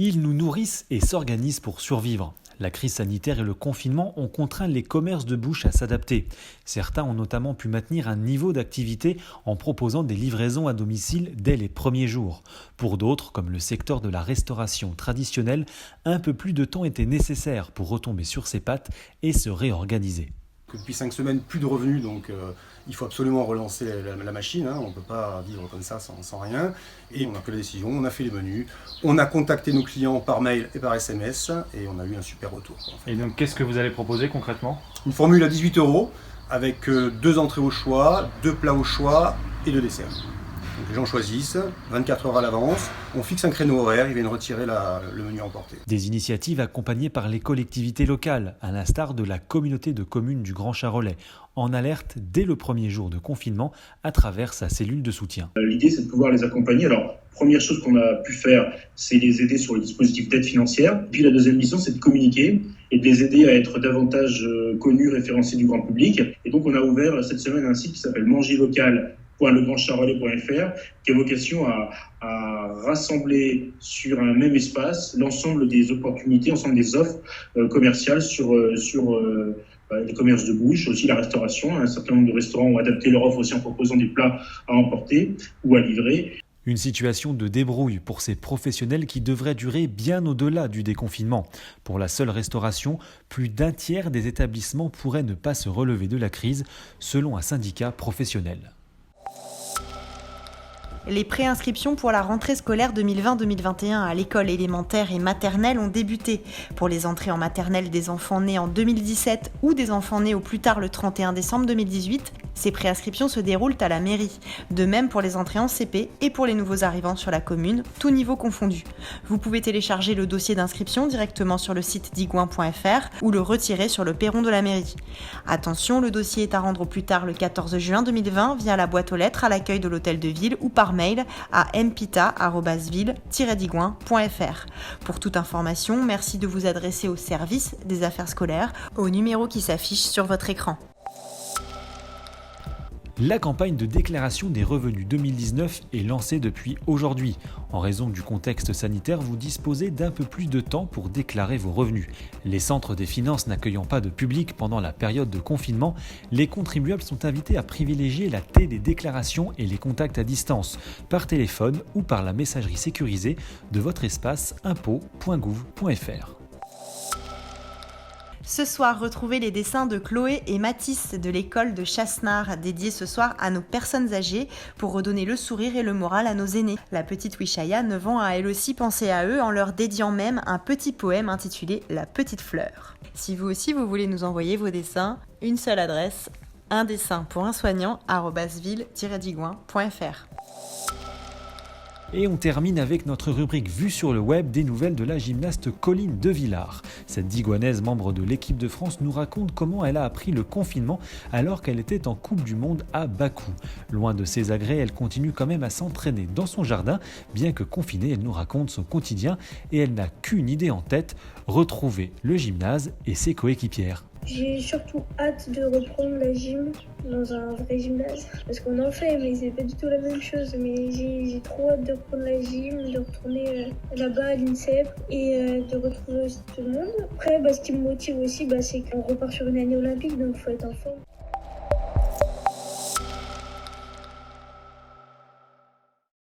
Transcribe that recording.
Ils nous nourrissent et s'organisent pour survivre. La crise sanitaire et le confinement ont contraint les commerces de bouche à s'adapter. Certains ont notamment pu maintenir un niveau d'activité en proposant des livraisons à domicile dès les premiers jours. Pour d'autres, comme le secteur de la restauration traditionnelle, un peu plus de temps était nécessaire pour retomber sur ses pattes et se réorganiser. Depuis 5 semaines, plus de revenus, donc il faut absolument relancer la machine. On ne peut pas vivre comme ça sans rien. Et on a pris la décision, on a fait les menus, on a contacté nos clients par mail et par SMS et on a eu un super retour. Et donc qu'est-ce que vous allez proposer concrètement ? Une formule à 18 € avec 2 entrées au choix, 2 plats au choix et 2 desserts. Donc les gens choisissent, 24 heures à l'avance, on fixe un créneau horaire, ils viennent retirer le menu emporté. Des initiatives accompagnées par les collectivités locales, à l'instar de la communauté de communes du Grand Charolais, en alerte dès le premier jour de confinement à travers sa cellule de soutien. L'idée, c'est de pouvoir les accompagner. Alors, première chose qu'on a pu faire, c'est les aider sur le dispositif d'aide financière. Puis la deuxième mission, c'est de communiquer et de les aider à être davantage connus, référencés du grand public. Et donc, on a ouvert cette semaine un site qui s'appelle mangerlocal.legrandcharolais.fr qui a vocation à rassembler sur un même espace l'ensemble des opportunités, l'ensemble des offres commerciales sur les commerces de bouche, aussi la restauration. Un certain nombre de restaurants ont adapté leur offre aussi en proposant des plats à emporter ou à livrer. Une situation de débrouille pour ces professionnels qui devrait durer bien au-delà du déconfinement. Pour la seule restauration, plus d'un tiers des établissements pourraient ne pas se relever de la crise, selon un syndicat professionnel. Les préinscriptions pour la rentrée scolaire 2020-2021 à l'école élémentaire et maternelle ont débuté. Pour les entrées en maternelle des enfants nés en 2017 ou des enfants nés au plus tard le 31 décembre 2018, ces préinscriptions se déroulent à la mairie. De même pour les entrées en CP et pour les nouveaux arrivants sur la commune, tous niveaux confondus. Vous pouvez télécharger le dossier d'inscription directement sur le site digoin.fr ou le retirer sur le perron de la mairie. Attention, le dossier est à rendre au plus tard le 14 juin 2020 via la boîte aux lettres à l'accueil de l'hôtel de ville ou par mail à npita@ville-digoin.fr. Pour toute information, merci de vous adresser au service des affaires scolaires au numéro qui s'affiche sur votre écran. La campagne de déclaration des revenus 2019 est lancée depuis aujourd'hui. En raison du contexte sanitaire, vous disposez d'un peu plus de temps pour déclarer vos revenus. Les centres des finances n'accueillant pas de public pendant la période de confinement, les contribuables sont invités à privilégier la des déclarations et les contacts à distance, par téléphone ou par la messagerie sécurisée de votre espace impôts.gouv.fr. Ce soir, retrouvez les dessins de Chloé et Mathis de l'école de Chassenard, dédiés ce soir à nos personnes âgées pour redonner le sourire et le moral à nos aînés. La petite Wishaya, 9 ans, a elle aussi pensé à eux en leur dédiant même un petit poème intitulé « La petite fleur ». Si vous aussi vous voulez nous envoyer vos dessins, une seule adresse, un dessin pour un soignant @ville-digoin.fr. Et on termine avec notre rubrique Vue sur le web des nouvelles de la gymnaste Colline de Villars. Cette Digoinaise, membre de l'équipe de France, nous raconte comment elle a appris le confinement alors qu'elle était en Coupe du Monde à Bakou. Loin de ses agrès, elle continue quand même à s'entraîner dans son jardin. Bien que confinée, elle nous raconte son quotidien et elle n'a qu'une idée en tête, retrouver le gymnase et ses coéquipières. J'ai surtout hâte de reprendre la gym dans un vrai gymnase. Parce qu'on en fait, mais c'est pas du tout la même chose. Mais j'ai trop hâte de reprendre la gym, de retourner là-bas à l'INSEP et de retrouver aussi tout le monde. Après, ce qui me motive aussi, c'est qu'on repart sur une année olympique, donc il faut être en forme.